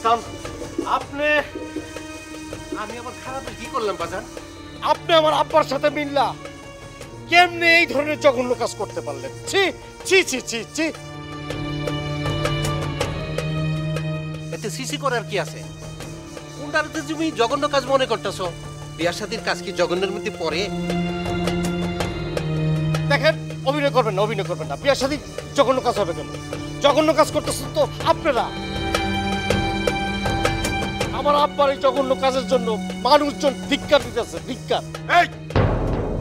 হাসান, আপনি আমি আমার খারাপ কি করলাম বাজান? আপনি আমার আব্বার সাথে মিল্লা কেমনে এই ধরনের জঘন্য কাজ করতে পারলেন? ছি ছি ছি ছি ছি। এতে সিসি করার কি আছে? কোনটাতে তুমি জঘন্য কাজ মনে করতেছ? বিয়ার শাদীর কাজ কি জঘন্যের মধ্যে পড়ে? দেখেন, অভিনয় করবেন না, অভিনয় করবেন না। বিয়ার শাদী জঘন্য কাজ হবে কেন? জঘন্য কাজ করতেছেন তো আপনারা। আমার আব্বার এই জঘন্য কাজের জন্য মানুষজন ধিক্কার দিতেছে, ধিক্কার। এই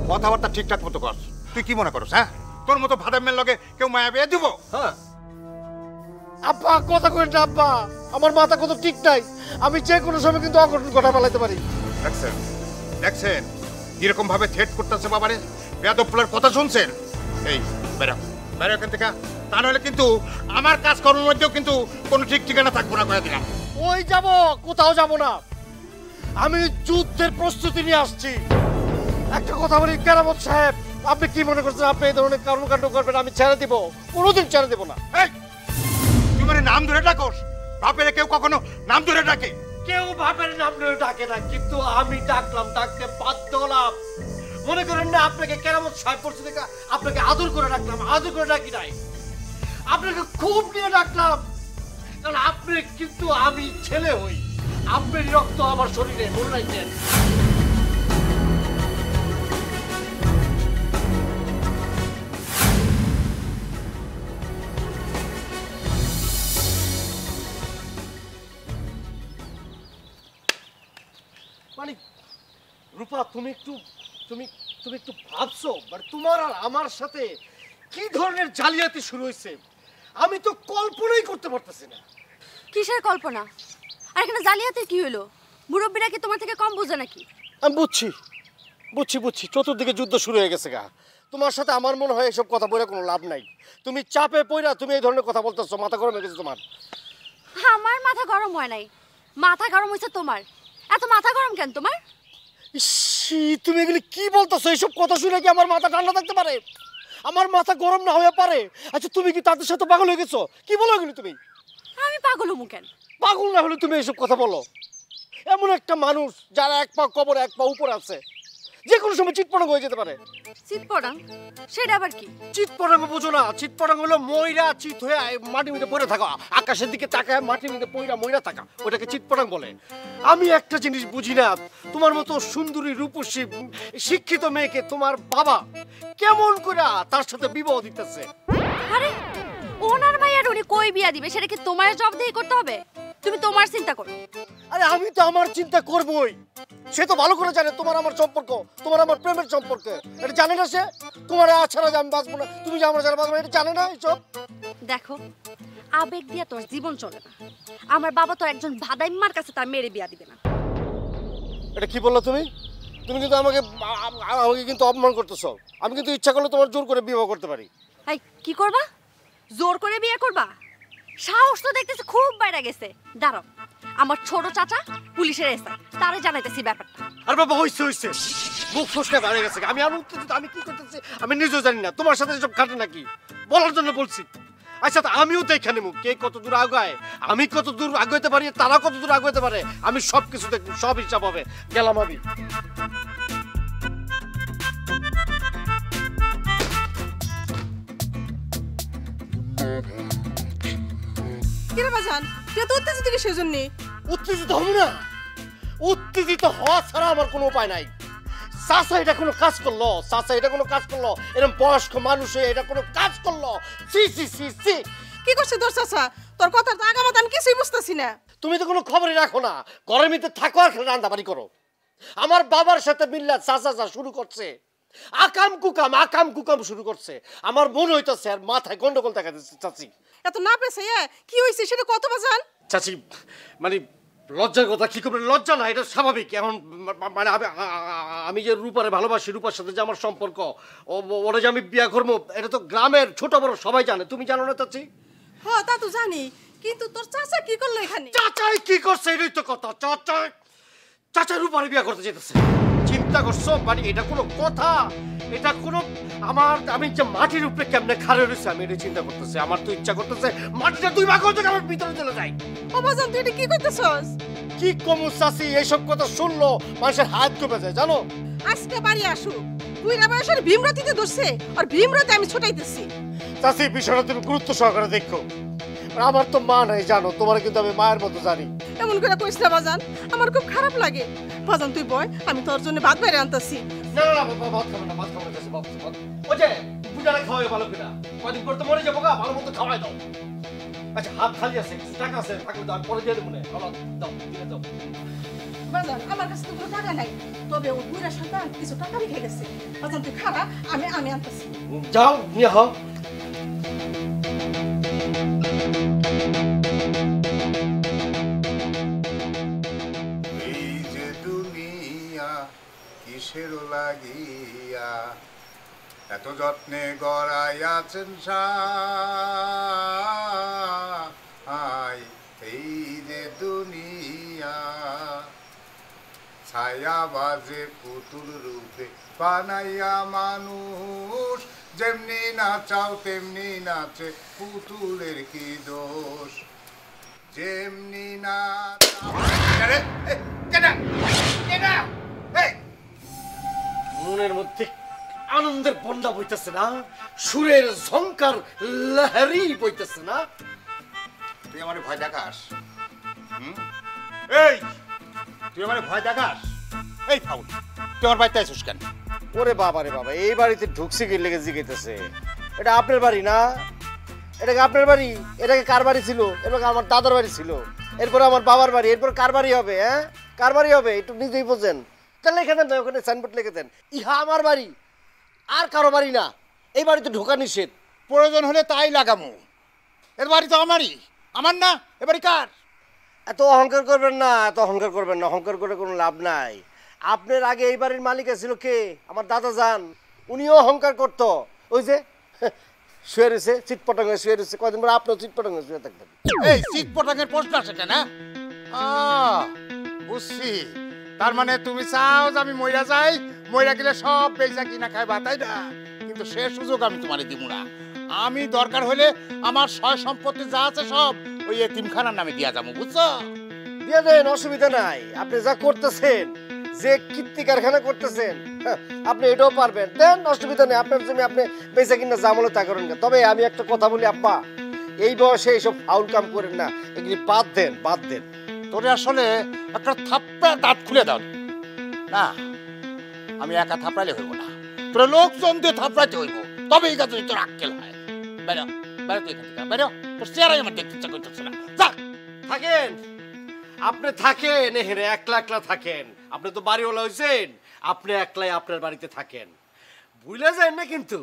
কথাবার্তা ঠিকঠাক মতো কর। তুই কি মনে করছ? হ্যাঁ, তোর মতো ভাদামের লগে কেউ মায়া বিয়ে দিব? হ্যাঁ আব্বা, কথা কইন না আব্বা, আমার মাথা কত ঠিক নাই। আমি যে কোনো সময় কিন্তু অঘটন ঘটা ফেলাইতে পারি। দেখছেন দেখছেন কিরকম ভাবে থ্রেট করতেছে বাবারে? বেয়াদবগুলোর কথা শুনছেন? এই বেরো বেরো এখান থেকে, তা নাহলে কিন্তু আমার কাজ কর্মের মধ্যেও কিন্তু কোনো ঠিক ঠিকানা থাকবো না করে দিলাম। ওই যাব, কোথাও যাব না। আমি যুদ্ধের প্রস্তুতি নিয়ে আসছি। একটা কথা বলি কেরামত সাহেব, আপনি কি মনে করছেন আপনি এই ধরনের কর্মকাণ্ড করবেন আমি ছেড়ে দিব? কোনোদিন ছেড়ে দিব না। এই তুই মানে নাম ধরে ডাকোস? বাপেরে কেউ কখনো নাম ধরে ডাকে? কেউ বাপের নাম ধরে ডাকে না, কিন্তু আমি ডাকলাম, ডাকতে বাধ্য হলাম। মনে করেন না আপনাকে কেরামত সাহেব পড়ছে দেখা আপনাকে আদর করে ডাকলাম? আদর করে ডাকি নাই, আপনাকে খুব নিয়ে ডাকলাম। কারণ আপনি কিন্তু আমি ছেলে হই, আপনার রক্ত আমার শরীরে, মনে রাখবেন। মানে রূপা, তুমি একটু তুমি তুমি একটু ভাবছো মানে তোমার আর আমার সাথে কি ধরনের জালিয়াতি শুরু হয়েছে? আমি তো কল্পনাই করতে পারতেছি না। কিসের কল্পনা? আর এখানে জালিয়াতির কি হলো? মুরব্বীরা কি তোমার থেকে কম বোঝে নাকি? আমি বুঝছি বুঝছি বুঝছি, চতুর্দিকে যুদ্ধ শুরু হয়ে গেছে গা। তোমার সাথে আমার মনে হয় এসব কথা বলে কোনো লাভ নাই। তুমি চাপে পড়া তুমি এই ধরনের কথা বলতেছো, মাথা গরম হয়ে গেছে তোমার। আমার মাথা গরম হয় নাই, মাথা গরম হয়েছে তোমার। এত মাথা গরম কেন তোমার? ইসি, তুমি এগুলি কি বলতেছো? এইসব কথা শুনে কি আমার মাথা ঠান্ডা থাকতে পারে? আমার মাথা গরম না হয়ে পারে? আচ্ছা তুমি কি তাদের সাথে পাগল হয়ে গেছো? কি বলো এগুলি তুমি? আমি পাগল হমু কেন? পাগল না হলে তুমি এইসব কথা বলো? এমন একটা মানুষ যারা এক পা কবরে এক পা উপরে আছে, যে কোনো সময় চিৎপটাং হয়ে যেতে পারে। চিৎপটাং? সেটা আবার কি? চিৎপটাং বুঝো না? চিৎপটাং হলো ময়রা চিত হয়ে মাটির মধ্যে পড়ে থাকা, আকাশের দিকে তাকায় মাটির মধ্যে ময়রা থাকা, ওটাকে চিৎপটাং বলে। আমি একটা জিনিস বুঝি না, তোমার মতো সুন্দরী রূপসী শিক্ষিত মেয়েকে তোমার বাবা কেমন করে তার সাথে বিবাহ দিতেছে? আরে ওনার ভাই আর উনি কই বিয়া দিবে সেটা কি তোমার জবাবদিহি করতে হবে? তুমি তোমার চিন্তা করো। আরে আমি তো আমার চিন্তা করবই। সে তো ভালো করে জানে তোমার আমার সম্পর্ক, তোমার আমার প্রেমের সম্পর্ক। এটা জানে না সে? তোমার ছাড়া যে আমি বাঁচবো না, তুমি যে আমার ছাড়া বাঁচবো না, এটা জানে না এইসব? দেখো, আবেগ দিয়া তোর জীবন চলে না। আমার বাবা তো একজন ভাদাইম্মার কাছে তার মেরে বিয়া দিবে না। এটা কি বললো তুমি? তুমি কিন্তু আমাকে আমাকে কিন্তু অপমান করতেছো। আমি কিন্তু ইচ্ছা করলে তোমার জোর করে বিবাহ করতে পারি। এই কি করবা? জোর করে বিয়ে করবা? সাহস তো দেখতেছি খুব বাইরে গেছে। দাঁড়াও, আমার ছোট চাচা পুলিশের এসআই, তারে জানাইতেছি ব্যাপারটা। আর বাবা হইছে হইছে, মুখ ফসকে দাঁড়িয়ে গেছে। আমি উত্তেজিত, আমি কি করতেছি আমি নিজেও জানি না। তোমার সাথে এসব খাটে নাকি বলার জন্য বলছি। আচ্ছা আমিও তো এখানে মুখ কে কত দূর আগায়, আমি কত দূর আগাইতে পারি, তারা কত দূর আগাইতে পারে, আমি সব কিছু দেখবো, সব হিসাব হবে। গেলাম আমি। কিরে বাজান, তুই তো উত্তেজিত কিসের জন্য? উত্তেজিত হব না? উত্তেজিত হওয়া ছাড়া আমার কোনো উপায় নাই। চাচা এটা কোনো কাজ করলো? চাচা এটা কোনো কাজ করলো? এরকম বয়স্ক মানুষ এটা কোনো কাজ করলো? See see see see. কি করছে তোর চাচা? তোর কথা তো আগামাত আমি কিছুই বুঝতেছি না। তুমি তো কোনো খবরই রাখো না, ঘরের ভিতরে থাকো আর রান্দাবাড়ি করো। আমার বাবার সাথে মিল্লা চাচা যা শুরু করছে, আকাম কুকাম শুরু করছে। আমার মনে হইতেছে আর মাথায় গন্ডগোল দেখা দিচ্ছে। চাচি এত না পেছে কি হয়েছে সেটা কত বাজান? চাচি মানে লজ্জার কথা কি করবে? লজ্জা না, এটা স্বাভাবিক। এখন মানে আমি যে রূপারে ভালোবাসি, রূপার সাথে যে আমার সম্পর্ক, ওরা যে আমি বিয়ে করবো, এটা তো গ্রামের ছোট বড় সবাই জানে। তুমি জানো না চাচি? হ্যাঁ তা তো জানি, কিন্তু তোর চাচা কি করলো এখানে? চাচাই কি করছে এটাই তো কথা। চাচা রূপারে বিয়ে করতে যেতেছে। চিন্তা করছো? মানে এটা কোনো কথা? এটা কোনো আমি যে মাটির উপরে কেমনে খাড়ে রয়েছে আমি এটা চিন্তা করতেছি। আমার তো ইচ্ছা করতেছে মাটিটা 2 ভাগ হয়ে আমার ভিতরে চলে যায়। ও বাজান তুই এটা কি করতেছস? কি কমু চাচি, এইসব কথা শুনলো মানুষের হাত কমে যায় জানো। আজকে বাড়ি আসু তুই না বয়সের ভীমরতিতে ধরছে আর ভীমরতি আমি ছুটাইতেছি। চাচি বিষয়টা তুমি গুরুত্ব সহকারে দেখো। আমার তো মা নাই জানো, তোমার কিন্তু আমি মায়ের মতো জানি। এমন করে কইস না বাজান, আমার খুব খারাপ লাগে। বাজান তুই বয়, আমি তোর জন্য ভাত বাইরে আনতাছি। না না বাবা, ভাত খাবে না, ভাত খাবে না বাবা। ওই যে বুঝারা খাওয়াই ভালো কিনা, কদিন পর তো মরে যাবো গা, ভালো মতো খাওয়াই দাও। আচ্ছা হাত খালি আছে, টাকা আছে, থাকলে দাও, পরে দিয়ে দেবো না। ভালো দাও, দিয়ে দাও। বাজান আমার কাছে তো কোনো টাকা নাই, তবে ও বুড়া সন্তান কিছু টাকা রেখে গেছে। বাজান তুই খারা, আমি আনতাছি। যাও নিয়ে হও। এই যে দুনিয়া কিসের লাগিয়া এত যত্নে গড়াইয়াছেন সাই, এই যে দুনিয়া ছায়া বাজে পুতুল রূপে বানাইয়া মানুষ, যেমনি নাচাও তেমনি নাচে পুতুলের কি দোষ, যেমনি নাচাও। মনের মধ্যে আনন্দের বন্যা বইতেছে না, সুরের ঝংকার লহরি বইতেছে না। তুই আমার ভয় দেখাস? এই তুই আমার ভয় দেখাস? এই ফাউল, তুই আমার বাড়িতে আছিস কেন? ওরে বাবা রে বাবা, এই বাড়িতে ঢুকছে কি লেগে জিগাইতেছে? এটা আপনার বাড়ি না? এটাকে আপনার বাড়ি? এটাকে কার বাড়ি ছিল? এটাকে আমার দাদার বাড়ি ছিল, এরপরে আমার বাবার বাড়ি, এরপর কার বাড়ি হবে? হ্যাঁ কার বাড়ি হবে একটু নিজেই বোঝেন। তাহলে লিখে দেন, ওখানে সাইনবোর্ড লিখে দেন, ইহা আমার বাড়ি, আর কারো বাড়ি না। এই বাড়িতে ঢোকা নিষেধ। প্রয়োজন হলে তাই লাগামু। এর বাড়ি তো আমারই, আমার না, এ বাড়ি কার? এত অহংকার করবেন না, এত অহংকার করবেন না, অহংকার করে কোনো লাভ নাই। আপনার আগে এই বাড়ির মালিক ছিল কে? আমার দাদা যান, উনিও অহংকার করতো। ওই যে শুয়ে রয়েছে, চিটপটাঙ্গে শুয়ে রয়েছে, কদিন পরে আপনিও চিটপটাঙ্গে শুয়ে থাকবেন। এই শীত পটাঙ্গের প্রশ্ন আসে কেন? বুঝছি, তার মানে তুমি চাও যে আমি মইরা যাই, মইরা গেলে সব বেচা কিনা খাইবা, তাই না? কিন্তু সে সুযোগ আমি তোমারে দিব না। আমি দরকার হলে আমার সয় সম্পত্তি যা আছে সব ওই এতিমখানার নামে দিয়া যাবো, বুঝছো? দিয়ে দেন, অসুবিধা নাই। আপনি যা করতেছেন, যে কীর্তি কারখানা করতেছেন, আপনি এটাও পারবেন, দেন, অসুবিধা নেই। আপনার জমি আপনি বেচা কিনা জামলে তা করেন না। তবে আমি একটা কথা বলি আব্বা, এই বয়সে এইসব ফাউল কাম করেন না, এগুলি বাদ দেন, বাদ দেন। তোরে আসলে একটা থাপ্পা দাঁত খুলে দাও না, আমি একা থাপড়াইলে হইব না, তোরা লোকজন দিয়ে থাপড়াইতে হইব, তবে এই কাজে তোর আক্কেল হয়। বেরো বেরো, তুই এখান থেকে বেরো, তোর চেহারাই আমার দেখতে ইচ্ছা করতেছে না। যা থাকেন, আপনি থাকেন, হেরে একলা একলা থাকেন। আপনি তো বাড়িওয়ালা হয়েছেন, আপনি একলাই আপনার বাড়িতে থাকেন, ভুলে যান না। কিন্তু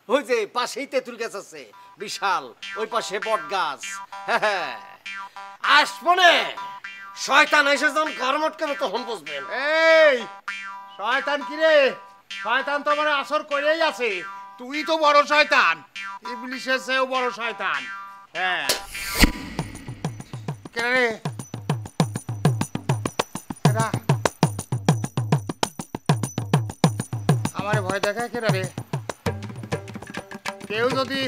ওই যে পাশেই তেঁতুল গাছ আছে বিশাল, ওই পাশে বট গাছ, হ্যাঁ আসবনে শয়তান এসে যখন গরমট করে তখন বুঝবেন। এই শয়তান কি রে? শয়তান তো আমার আসর করেই আছে, তুই তো বড় শয়তান, ইবলিশের চেয়েও বড় শয়তান। হ্যাঁ কেন রে? আমার ভয় দেখায় কেন রে? কেউ যদি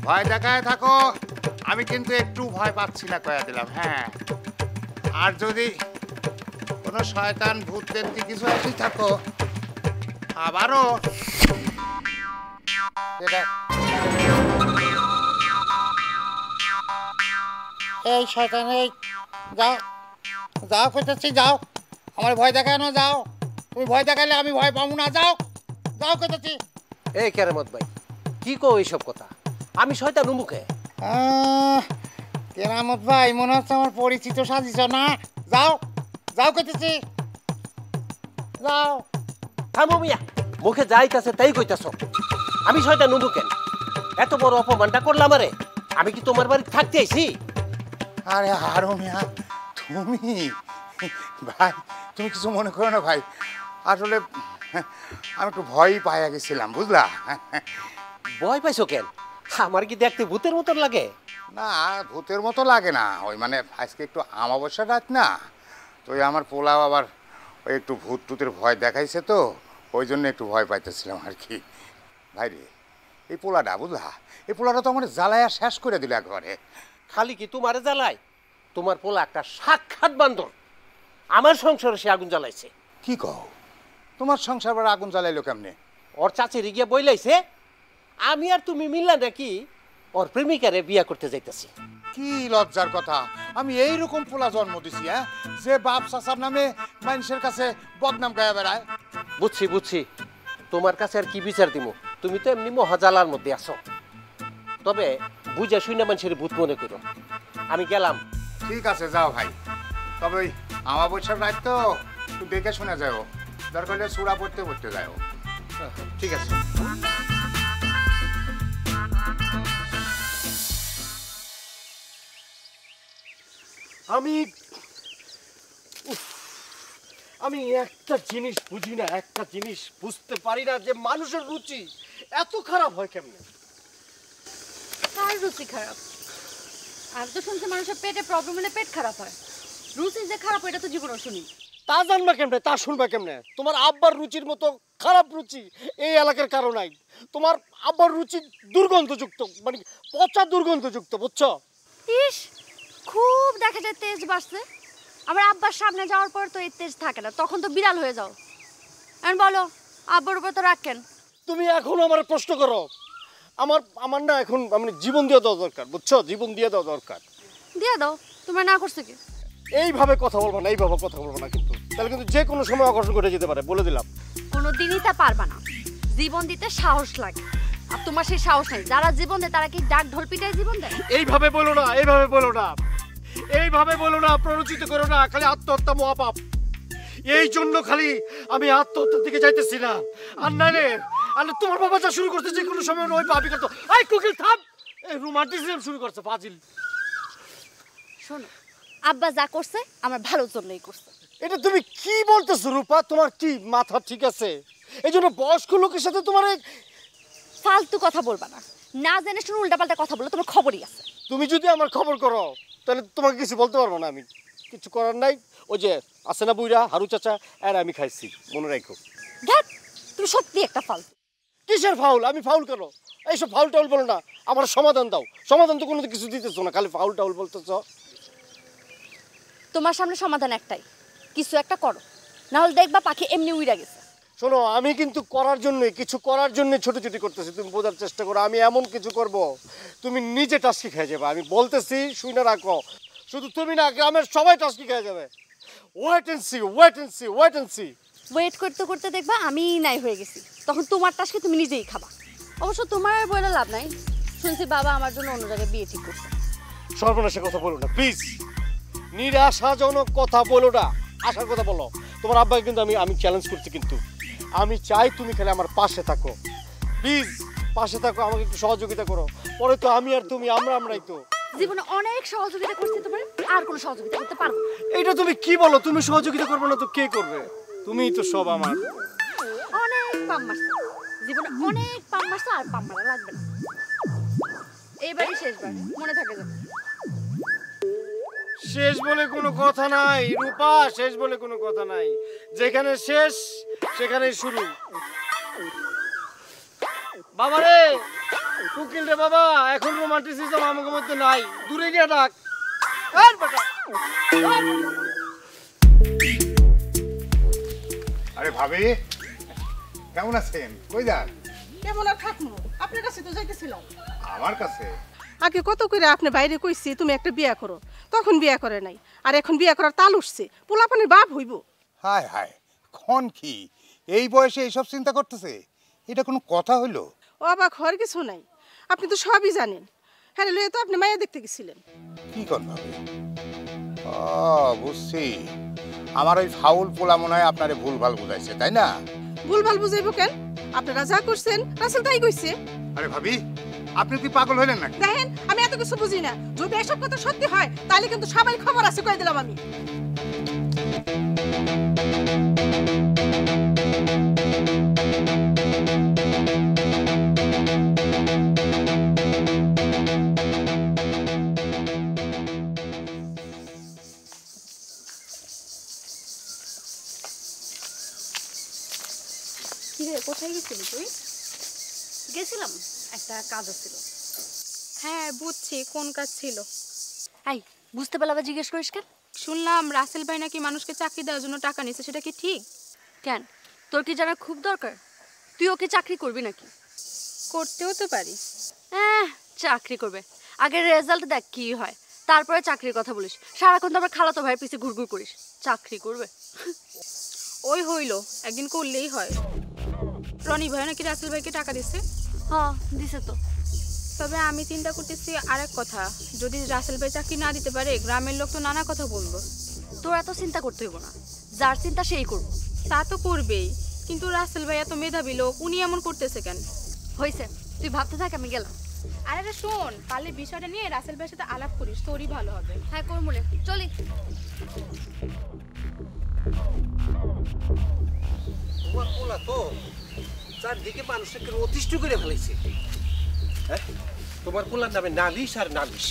ভয় দেখায় থাকো, আমি কিন্তু একটু ভয় পাচ্ছি না, কয়া দিলাম। হ্যাঁ, আর যদি কোনো শয়তান ভূত পেন্তি কিছু আসি থাকো, আবারও এই শয়তান, এই যাও যাও, কোথাচ্ছি যাও, আমার ভয় দেখানো যাও। তুমি ভয় দেখালে আমি ভয় পাবো না, যাও যাও, কোথাচ্ছি। এই কেরামত ভাই, কি কো এইসব কথা? আমি শয়তান মুখে? কেরামত ভাই, মনে হচ্ছে আমার পরিচিত সাজিছ না। যাও যাও, কোথাচ্ছি যাও। থামো মিয়া, মুখে যাইতাছে তাই কইতাছ। আমি শয়তান মুখেন? এত বড় অপমানটা করলাম আরে, আমি কি তোমার বাড়ি থাকতে আইছি? আরে হারো মিয়া, তুমি ভাই, তুমি কিছু মনে করো না ভাই, আসলে আমি একটু ভয়ই পাইয়া গেছিলাম, বুঝলা? ভয় পাইছো কেন? আমার কি দেখতে ভূতের মতন লাগে? না, ভূতের মতো লাগে না, ওই মানে আজকে একটু অমাবস্যা রাত না, তো ওই আমার পোলাও আবার ওই একটু ভূত টুতের ভয় দেখাইছে, তো ওই জন্য একটু ভয় পাইতেছিলাম আর কি। ভাই রে, এই পোলাটা বুঝলা, এই পোলাটা তো আমার জ্বালায়া শেষ করে দিল একবারে। খালি কি তোমারে জ্বালায়? তোমার পোলা একটা সাক্ষাৎ বান্দর। আমার সংসারে সে আগুন জ্বালাইছে। কি কও, তোমার সংসার আবার আগুন জ্বালাইলো কেমনে? ওর চাচির গিয়া বইলাইছে আমি আর তুমি মিললা নাকি ওর প্রেমিকারে বিয়া করতে যাইতেছি। কি লজ্জার কথা! আমি এইরকম পোলা জন্ম দিছি, হ্যাঁ, যে বাপ চাচার নামে মানুষের কাছে বদনাম গায়ে বেড়ায়। বুঝছি বুঝছি, তোমার কাছে আর কি বিচার দিব? তুমি তো এমনি মহাজালার মধ্যে আছো। তবে বুঝা শুনে মানুষের ভূত মনে করো। আমি গেলাম। ঠিক আছে, যাও ভাই। তবে ওই আমাবস্যার রাত তো একটু দেখে শুনে যাও, দরকার হলে চূড়া পড়তে পড়তে যাও। ঠিক আছে। আমি আমি একটা জিনিস বুঝি না, একটা জিনিস বুঝতে পারি না যে মানুষের রুচি এত খারাপ হয় কেমনে। কার রুচি খারাপ? আমি তো শুনছি মানুষের পেটে প্রবলেম হলে পেট খারাপ হয়। রুচি যে খারাপ এটা তো জীবনও শুনি। তা জানবা কেমনে, তা শুনবা কেমনে? তোমার আব্বার রুচির মতো খারাপ রুচি এই এলাকার কারো নাই। তোমার আব্বার রুচি দুর্গন্ধযুক্ত, মানে পচা দুর্গন্ধযুক্ত, বুঝছো? ইস, খুব দেখা যায় তেজ বাড়ছে। আমার আব্বার সামনে যাওয়ার পর তো এই তেজ থাকে না, তখন তো বিড়াল হয়ে যাও। এখন বলো, আব্বার উপর তো রাখেন। তুমি এখন আমার প্রশ্ন করো। আমার না এখন মানে জীবন দিয়ে দেওয়া দরকার, বুঝছো? জীবন দিয়ে দেওয়া দরকার। দিয়ে দাও। তোমার না করছে কি? এইভাবে কথা বলবো না, এইভাবে কথা বলবো না, কিন্তু তাহলে কিন্তু যে কোনো সময় অঘটন ঘটে যেতে পারে, বলে দিলাম। কোনোদিনই তা পারবা না। জীবন দিতে সাহস লাগে, আর তোমার সেই সাহস নেই। যারা জীবন দেয় তারা কি ডাক ঢোল পিটায় জীবন দেয়? এইভাবে বলো না, এইভাবে বলো না, এইভাবে বলো না, প্ররোচিত করো না। খালি আত্মহত্যা মহাপাপ। এই জন্য খালি আমি আত্মহত্যার দিকে যাইতেছি না। আর নাইলে তোমার বাবা যা শুরু করতে যে কোনো সময় ওই পাপি করতো। আই কুকিল থাম, এই রোমান্টিসিজম শুরু করছে ফাজিল। শোনো, আব্বা যা করছে আমার ভালোর জন্যই করছে। এটা তুমি কি বলতেছো রূপা? তোমার কি মাথা ঠিক আছে? এই জন্য বয়স্ক লোকের সাথে তোমার ফালতু কথা বলবা না। না জেনে শুনে উল্টাপাল্টা কথা বললে তোমার খবরই আছে। তুমি যদি আমার খবর করো তাহলে তোমাকে কিছু বলতে পারবো না। আমি কিছু করার নাই। ওই যে আছে না বুইরা হারু চাচা, আর আমি খাইছি, মনে রাখো। ধ্যাৎ, তুমি সত্যি একটা ফালতু। কিসের ফাউল? আমি ফাউল কেন? এইসব ফাউল টাউল বলো না, আমার সমাধান দাও। সমাধান তো কোনো কিছু দিতেছো না, খালি ফাউল টাউল বলতেছো। তোমার সামনে সমাধান একটাই, কিছু একটা করো, না হলে দেখবা পাখি এমনি উইরা গেছে। শোনো, আমি কিন্তু করার জন্যই, কিছু করার জন্যই ছোটাছুটি করতেছি। তুমি বোঝার চেষ্টা করো, আমি এমন কিছু করব তুমি নিজে টাস্কি খেয়ে যাবে। আমি বলতেছি, শুনে রাখো। শুধু তুমি না, গ্রামের সবাই টাস্কি খেয়ে যাবে। Wait and see, wait and see, wait and see. Wait করতে করতে দেখবা আমি নাই হয়ে গেছি, তখন তোমার টাস্কি তুমি নিজেই খাবা। অবশ্য তোমার আর বলে লাভ নাই, শুনছি বাবা আমার জন্য অন্য জায়গায় বিয়ে ঠিক করছে। সর্বনাশের কথা বলো না প্লিজ, নিরাশাজনক কথা বলো না, আশার কথা বলো। তোমার আব্বাকে কিন্তু আমি চ্যালেঞ্জ করছি, কিন্তু আমি চাই তুমি খালি আমার পাশে থাকো। প্লিজ পাশে থাকো, আমাকে একটু সহযোগিতা করো। পরে তো আমি আর তুমি আমরাই তো। জীবনে অনেক সহযোগিতা করছি তোমার, আর কোনো সহযোগিতা করতে পারবো না। এইটা তুমি কি বলো? তুমি সহযোগিতা করবে না তো কে করবে? তুমিই তো সব আমার। অনেক পাম মারছো জীবনে, অনেক পাম মারছো, আর পাম মারা লাগবে না। এইবারই শেষবার, মনে থাকে যাবে। শেষ বলে কোনো কথা নাই রূপা, শেষ বলে কোনো কথা নাই। যেখানে শেষ সেখানেই শুরু। বাবা রে, উকিল রে বাবা, এখন রোমান্টিসিজম আমাদের মধ্যে নাই, দূরে গিয়ে ডাক। আরে ভাবি, কেমন আছেন? কই যান? কেমন আর থাকবো, আপনার কাছে তো যাইতেছিলাম। আমার কাছে? আগে কত করে আপনি বাইরে কইছি তুমি একটা বিয়া করো, তখন বিয়া করে নাই। আর এখন বিয়া করার তাল উঠছে, পোলাপানের বাপ হইব। হায় হায়, খন কি এই বয়সে এইসব চিন্তা করতেছে? এটা কোনো কথা হইলো? অবাক হওয়ার কিছু নাই, আপনি তো সবই জানেন। হ্যাঁ, লয়ে তো আপনি মায়া দেখতে গেছিলেন। কি কর ভাবি? ও বুঝছি, আমার ওই ফাউল পোলা মনে হয় আপনারে ভুলভাল বুঝাইছে, তাই না? ভুলভাল বুঝাইব কেন? আপনারা যা করছেন রাসেল তাই কইছে। আরে ভাবি, আপনি কি পাগল হইলেন নাকি? দেখেন, আমি এত কিছু বুঝি না। যদি এসব কথা সত্যি হয় তাহলে কিন্তু সবাই খবর আছে, কই দিলাম আমি। কি রে কোথায় গেছিলি তুই? গেছিলাম, একটা কাজ ছিল। হ্যাঁ বুঝছি, কোন কাজ ছিল? এই বুঝতে পারলে আবার জিজ্ঞেস করিস কেন? শুনলাম রাসেল ভাই নাকি মানুষকে চাকরি দেওয়ার জন্য টাকা নিচ্ছে, সেটা কি ঠিক? কেন, তোর কি জানা খুব দরকার? তুই ওকে চাকরি করবি নাকি? করতেও তো পারি। চাকরি করবে, আগে রেজাল্ট দেখ কি হয়, তারপরে চাকরির কথা বলিস। সারাক্ষণ তো আমার খালাতো ভাইয়ের পিছে ঘুরঘুর করিস। চাকরি করবে? ওই হইলো, একদিন করলেই হয়। রনি ভাই নাকি রাসেল ভাইকে টাকা দিচ্ছে। হ্যাঁ দিছে তো। তবে আমি চিন্তা করতেছি আরেক কথা, যদি রাসেল ভাই চাকরি না দিতে পারে গ্রামের লোক তো নানা কথা বলবো। তোর এত চিন্তা করতে হইব না, যার চিন্তা সেই করবো। তা তো করবেই, কিন্তু রাসেল ভাই এত মেধাবী লোক, উনি এমন করতেছে কেন? হয়েছে, তুই ভাবতে থাক, আমি গেলাম। আরে শোন, পারলে বিষয়টা নিয়ে রাসেল ভাইয়ের সাথে আলাপ করিস, তোরই ভালো হবে। হ্যাঁ করবো রে, চলি। তোমার পোলা তো চারদিকে মানুষকে অতিষ্ঠ করে ফেলেছে। হ্যাঁ, তোমার পোলার নামে নালিশ আর নালিশ।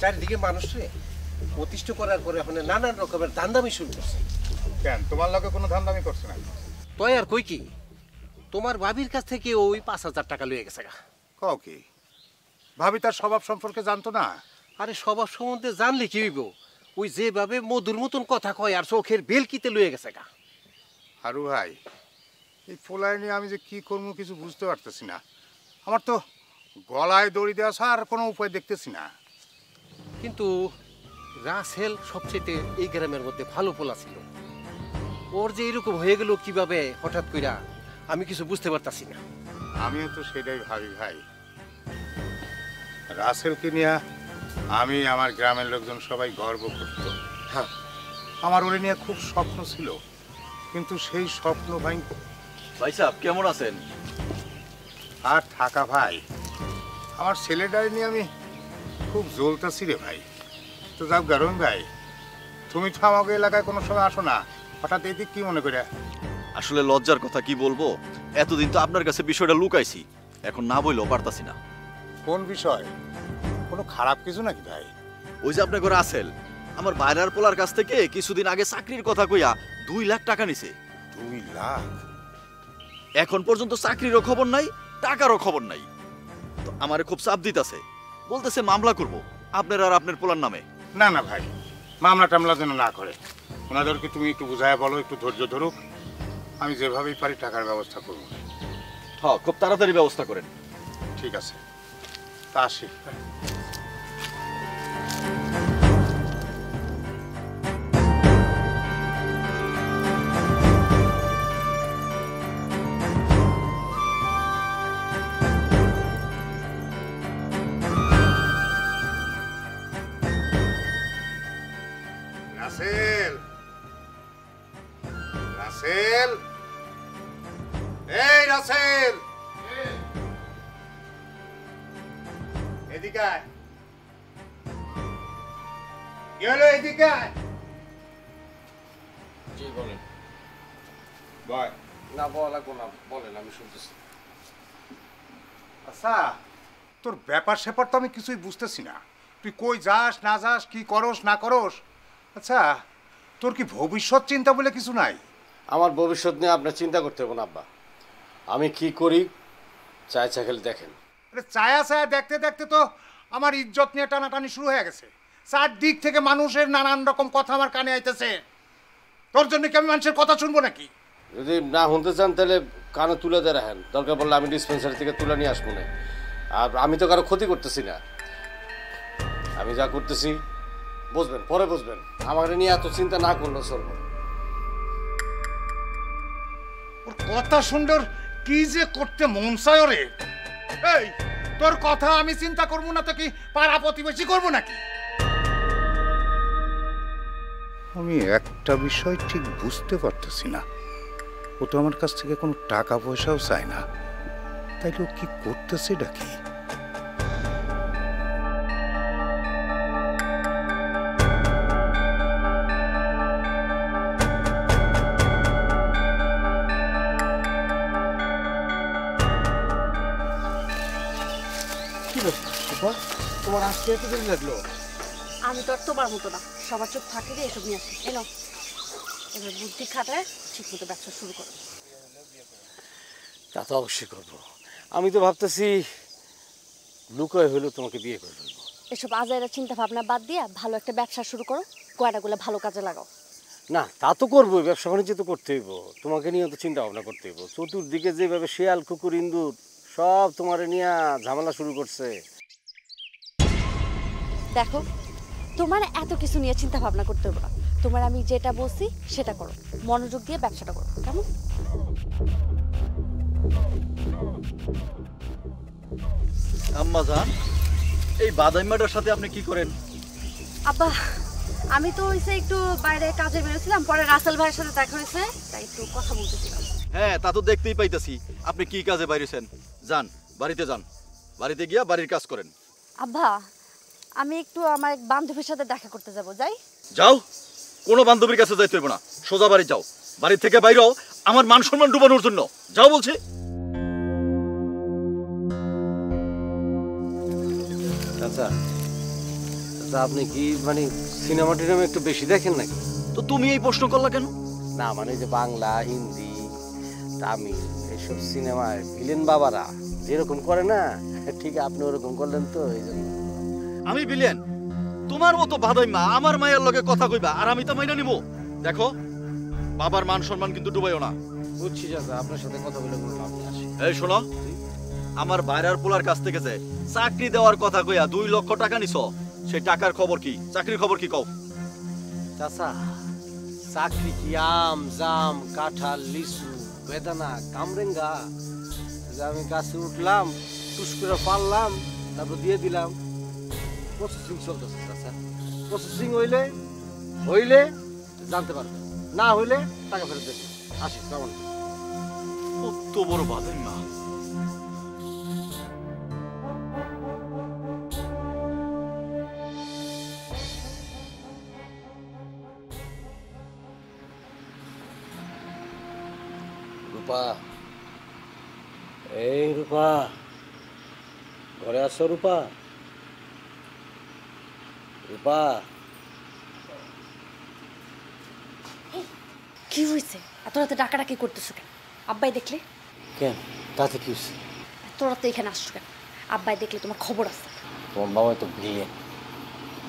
চারিদিকে মানুষরে অতিষ্ঠ করার পরে এখন নানান রকমের দান্দামি শুরু করছে। কেন তোমার লগে কোনো ধান্দামি করছে না? তয় আর কই কি, তোমার ভাবির কাছ থেকে ওই 5,000 টাকা লয়ে গেছে গা। কও কি? ভাবি তার স্বভাব সম্পর্কে জানতো না? আরে স্বভাব সম্বন্ধে জানলে কি হইব, ওই যেভাবে মধুর মতন কথা কয় আর চোখের বেলকিতে লয়ে গেছে গা। হারু ভাই, এই পোলায় নিয়ে আমি যে কি করবো কিছু বুঝতে পারতেছি না। আমার তো গলায় দড়ি দেওয়া ছাড়া আর কোনো উপায় দেখতেছি না। কিন্তু রাসেল সবচেয়ে এই গ্রামের মধ্যে ভালো পোলা ছিল। ওর যে এরকম হয়ে গেল কিভাবে হঠাৎ কইরা, আমি কিছু বুঝতে পারতাছি না। আমিও তো সেটাই ভাবি ভাই। রাসেলকে নিয়ে আমি আমার গ্রামের লোকজন সবাই গর্ব করত। হ্যাঁ, আমার ওরে নিয়ে খুব স্বপ্ন ছিল, কিন্তু সেই স্বপ্ন ভাই ভাই সাহেব কেমন আছেন? আর থাকা ভাই, আমার ছেলেটাই নিয়ে আমি খুব জ্বলতেছি রে ভাই। তো যাও গারুন ভাই, তুমি তো আমাকে এলাকায় কোনো সময় আসো না, হঠাৎ এদিক কি মনে করে? আসলে লজ্জার কথা কি বলবো, এতদিন তো আপনার কাছে বিষয়টা লুকাইছি, এখন না বললেও পারতাছি না। কোন বিষয়? কোনো খারাপ কিছু নাকি ভাই? ওই যে আপনার ঘরে আসেল, আমার বাইরের পোলার কাছ থেকে কিছুদিন আগে চাকরির কথা কইয়া 2 লাখ টাকা নিছে। 2 লাখ? এখন পর্যন্ত চাকরিরও খবর নাই, টাকারও খবর নাই। তো আমারে খুব চাপ দিতেছে, বলতেছে মামলা করব আপনার আর আপনার পোলার নামে। না না ভাই, মামলা টামলা যেন না করে। ওনাদেরকে তুমি একটু বুঝায় বলো, একটু ধৈর্য ধরুক। আমি যেভাবেই পারি টাকার ব্যবস্থা করবো। হ্যাঁ, খুব তাড়াতাড়ি ব্যবস্থা করেন। ঠিক আছে, তা আসি। রাসেল, রাসেল, এই রাসেল, এদিকে আয়। কি হলো, এদিকে আয়। জি বলেন। বল। না বলা লাগবো না, বলেন, আমি শুনতেছি। আচ্ছা, তোর ব্যাপার স্যাপার তো আমি কিছুই বুঝতেছি না। তুই কই যাস না যাস, কি করস না করস? আচ্ছা, তোর কি ভবিষ্যৎ চিন্তা বলে কিছু নাই? আমার ভবিষ্যৎ নিয়ে আপনার চিন্তা করতে হবে না আব্বা। আমি কি করি চায় চাখালি দেখেন। আরে ছায়া ছায়া দেখতে দেখতে তো আমার ইজ্জত নিয়ে টানাটানি শুরু হয়ে গেছে। চারদিক থেকে মানুষের নানান রকম কথা আমার কানে আইতেছে। তোর জন্য কি আমি মানুষের কথা শুনবো নাকি? যদি না শুনতে চান তাহলে কানে তুলে দিয়ে রাখেন, দরকার পড়লে আমি ডিসপেন্সারি থেকে তুলে নিয়ে আসবো না। আর আমি তো কারো ক্ষতি করতেছি না, আমি যা করতেছি বুঝবেন, পরে বুঝবেন। আমার নিয়ে এত চিন্তা না করলে চলবো। ওর কথা সুন্দর কি যে করতে মন চায় রে। এই, তোর কথা আমি চিন্তা করবো না তো কি পাড়া প্রতিবেশী করবো নাকি? আমি একটা বিষয় ঠিক বুঝতে পারতেছি না। ও তো আমার কাছ থেকে কোনো টাকা পয়সাও চায় না, তাইলে ও কি করতেছে নাকি? তোমার আসতে এত দেরি লাগলো? আমি তো আর তোমার মতো না, সবার চোখ থাকে যে এসব নিয়ে আসি। এলো, এবার বুদ্ধি খাটায় ঠিক মতো ব্যবসা শুরু করো। তা তো অবশ্যই করবো। আমি তো ভাবতেছি লুকোয় হইলেও তোমাকে বিয়ে করে ফেলবো। এসব আজাইরা চিন্তা ভাবনা বাদ দিয়ে ভালো একটা ব্যবসা শুরু করো, গয়নাগুলো ভালো কাজে লাগাও। না তা তো করবো, ব্যবসা বাণিজ্য তো করতে হইব, তোমাকে নিয়ে তো চিন্তা ভাবনা করতে হইব। চতুর্দিকে যেভাবে শিয়াল কুকুর ইন্দুর সব তোমার নিয়ে ঝামেলা শুরু করছে। দেখো, তোমার এত কিছু নিয়ে চিন্তা ভাবনা করতে হবে না। তোমার আমি যেটা বলছি সেটা করো, মনোযোগ দিয়ে ব্যবসাটা করো, কেমন? আম্মা জান, এই বাদাইমাটার সাথে আপনি কি করেন? আব্বা, আমি তো হইছে একটু বাইরে কাজে বেরোছিলাম, পরে রাসেল ভাইয়ের সাথে দেখা হয়েছে, তাই একটু কথা বলতেছিলাম। হ্যাঁ, তা তো দেখতেই পাইতেছি আপনি কি কাজে বাইরেছেন। যান, বাড়িতে যান, বাড়িতে গিয়া বাড়ির কাজ করেন। আব্বা, আমি একটু আমার এক বান্ধবীর সাথে দেখা করতে যাব, যাই? যাও, কোনো বান্ধবীর কাছে যাইতে হইব না, সোজা বাড়ি যাও। বাড়ি থেকে বাইরেও আমার মান সম্মান ডুবানোর জন্য যাও বলছি। চাচা, চাচা আপনি কি মানে সিনেমা টিনেমা একটু বেশি দেখেন নাকি? তো তুমি এই প্রশ্ন করলা কেন? না মানে যে বাংলা, হিন্দি, তামিল এইসব সিনেমায় ভিলেন বাবারা যেরকম করে না, ঠিক আপনি ওরকম করলেন তো এই জন্য। আমি বিলেন? তোমার মতো বাদাইমা আমার মায়ের লগে কথা কইবা আর আমি তো মাইনা নিব? দেখো, বাবার মান সম্মান কিন্তু ডুবাইও না। বুঝছি চাচা, আপনার সাথে কথা বলে কোনো লাভ নেই। আসি। এই শোনো, আমার বাইরের পোলার কাছ থেকে যে চাকরি দেওয়ার কথা কইয়া 2 লক্ষ টাকা নিছো, সেই টাকার খবর কি? চাকরির খবর কি কও? চাচা, চাকরি কি আম, জাম, কাঁঠাল, লিচু, বেদানা, কামরেঙ্গা? যে আমি গাছে উঠলাম, টুস করে পারলাম, তারপর দিয়ে দিলাম। প্রসেসিং চলতেছে চাচা। প্রসেসিং হইলে জানতে পারবে, না হইলে টাকা ফেরত দেবে। আসি, কেমন? কত বড় বাদাইমা! রূপা, এই রূপা, ঘরে আসো রূপা। রূপা, কি হয়েছে? এত রাতে ডাকাডাকি করতেছো কেন? আব্বাই দেখলে? কেন তাতে কি হচ্ছে? এত রাতে এখানে আসছো কেন? আব্বাই দেখলে তোমার খবর আছে। তোমার বাবা তো ভিলেন,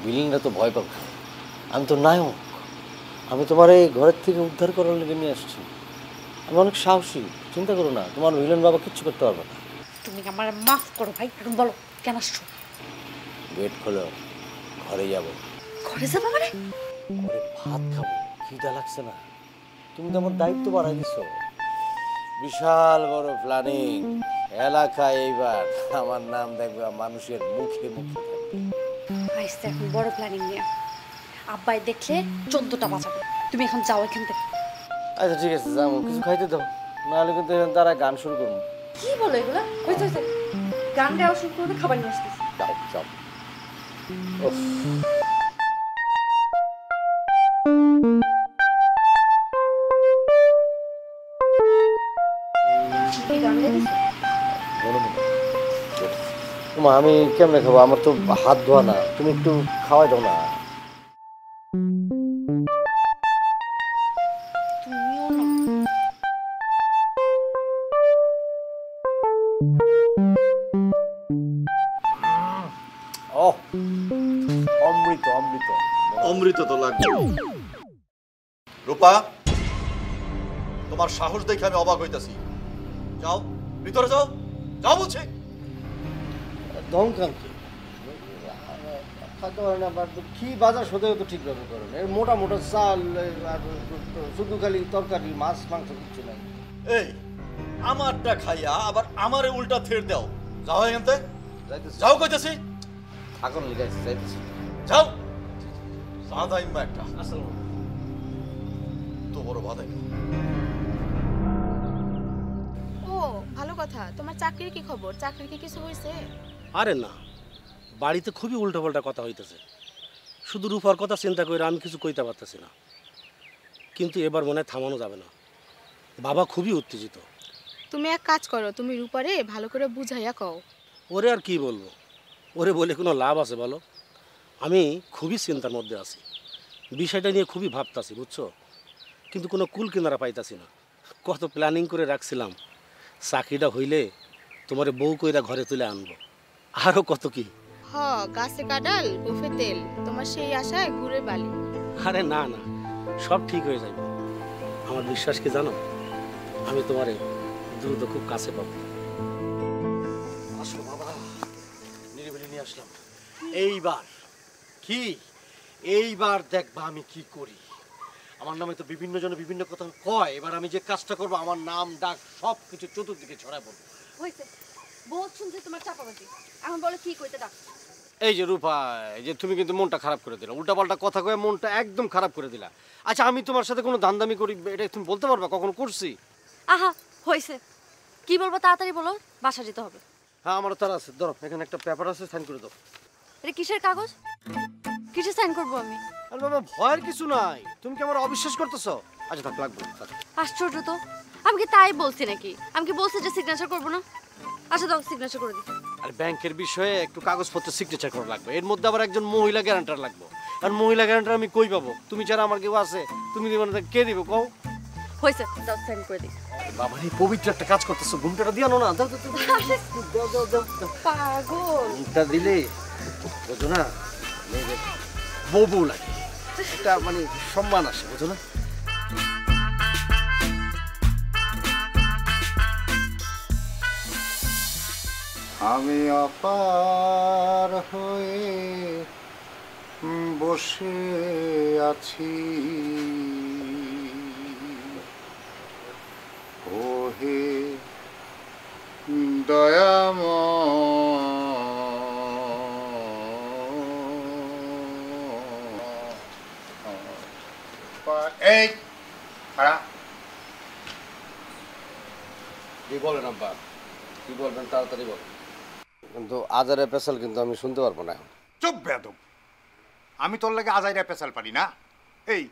ভিলেনরা তো ভয় পাবে। আমি তো নায়ক, আমি তোমার এই ঘরের থেকে উদ্ধার করার লেগে নিয়ে আসছি। আমি অনেক সাহসী, চিন্তা করো না, তোমার ভিলেন বাবা কিচ্ছু করতে পারবে না। তুমি আমার মাফ করো ভাই, এখন বলো কেন আসছো? গেট খোলো, ঘরে যাবো। ঘরে যাবো মানে? ঘরে ভাত খাবো, খিদা লাগছে না? তুমি তো আমার দায়িত্ব বাড়াই দিছো। বিশাল বড় প্ল্যানিং, এলাকায় এইবার আমার নাম দেখবে মানুষের মুখে মুখে থাকবে। আইসতে এখন বড় প্ল্যানিং নিয়ে। আব্বাই দেখলে 14টা বাজাবে। তুমি এখন যাও এখান থেকে। আচ্ছা ঠিক আছে, যাবো, কিছু খাইতে দাও, নাহলে কিন্তু এখানে তারা গান শুরু করবো। কি বলো এগুলা? হইতে হইতে গান গাওয়া শুরু করবে, খাবার নিয়ে আসতেছি। যাও যাও। উফ, কি গান গাইতেছো? মনে মনে। মা আমি কেমনে খাবো? আমার তো হাত ধোয়া না, তুমি একটু খাওয়াই দাও না। তুমিও না। ও অমৃত অমৃত। অমৃত তো লাগবে। রূপা, তোমার সাহস দেখে আমি অবাক হইতাছি। যাও, ভিতরে যাও, যাও বলছি। দমকান কি? খাইতে পারে না, কি বাজার সদাই তো ঠিকভাবে করে না। মোটা মোটা চাল আর শুধু খালি তরকারি, মাছ মাংস কিচ্ছু নাই। এই আমারটা খাইয়া আবার আমারে উল্টা থের দাও। যাও এখান থেকে, যাইতেছি, যাও কইতাছি। থাকুন লিখাইছি, যাইতেছি। যাও। বাদাইমা একটা, তো বড় বাদাইমা। ও ভালো কথা। তোমার চাকরির কি খবর? চাকরির কি কিছু হয়েছে? আরে না, বাড়িতে খুবই উল্টোপাল্টা কথা হইতেছে। শুধু রূপার কথা চিন্তা করে আমি কিছু কইতে পারতেছি না, কিন্তু এবার মনে হয় থামানো যাবে না। বাবা খুবই উত্তেজিত। তুমি এক কাজ করো, তুমি রূপারে ভালো করে বুঝাইয়া কও। ওরে আর কি বলবো? ওরে বলে কোনো লাভ আছে বলো? আমি খুবই চিন্তার মধ্যে আছি, বিষয়টা নিয়ে খুবই ভাবতাছি, বুঝছো? কিন্তু কোনো কুল কিনারা পাইতাছি না। কত প্ল্যানিং করে রাখছিলাম, চাকরিটা হইলে তোমার বউ কইরা ঘরে তুলে আনবো, আরো কত কি। হ গাছে কাঁঠাল গোফে তেল, তোমার সেই আশায় ঘুরে বালি। আরে না না, সব ঠিক হয়ে যাবে। আমার বিশ্বাস কি জানো, আমি তোমারে দ্রুত খুব কাছে পাবো। আসো বাবা, নিরিবিলি নিয়ে আসলাম। এইবার দেখবা আমি কি করি। আমার নামে তো বিভিন্ন জনে বিভিন্ন কথা কয়, এবার আমি যে কাজটা করবো আমার নাম ডাক সব কিছু চতুর্দিকে ছড়ায় পড়বো। হইছে, বহুত শুনছে তোমার চাপাবাজি, এখন বলো কি কইতে ডাক। এই যে রূপা, এই যে তুমি কিন্তু মনটা খারাপ করে দিলা, উল্টাপাল্টা কথা কয়ে মনটা একদম খারাপ করে দিলা। আচ্ছা আমি তোমার সাথে কোনো ধান্দামি করি এটা তুমি বলতে পারবা কখনো করছি? আহা হইছে, কি বলবো তাড়াতাড়ি বলো, বাসা যেতে হবে। হ্যাঁ আমারও তার আছে, ধরো এখানে একটা পেপার আছে, সাইন করে দাও। এটা কিসের কাগজ? কিসে সাইন করবো আমি? আরে বাবা ভয়ের কিছু নাই, তুমি কি আমার অবিশ্বাস করতেছো? আচ্ছা থাক, লাগবে। আশ্চর্য তো, আমি কি তাই বলছি নাকি? আমি কি বলছি যে সিগনেচার করবো না? আচ্ছা দাও সিগনেচার করে দিই। আর ব্যাংকের বিষয়ে একটু কাগজপত্র সিগনেচার করা লাগবে, এর মধ্যে আবার একজন মহিলা গ্যারান্টার লাগবে। আর মহিলা গ্যারান্টার আমি কই পাবো? তুমি ছাড়া আমার কেউ আছে? তুমি দিবে না, কে দিবে কও? হইছে, দাও সাইন করে দিই। বাবা রে পবিত্র একটা কাজ করতেছো, ঘুমটাটা দিয়ে আনো না। দাও দাও দাও দাও দাও। পাগল, ঘুমটা দিলে বুঝো না মেয়েদের বউ বউ লাগে, এটা মানে সম্মান আসে, বুঝো না? আমি অপার হয়ে বসে আছি, ওহে এই খারাপ কি বলেন আব্বা, কি বলবেন তাড়াতাড়ি বলেন। কিন্তু আজারে পেশাল কিন্তু আমি শুনতে পারবো না এখন। চুপ বেয়াদব, আমি তোর লেগে আজাইরা পেশাল পারি না। এই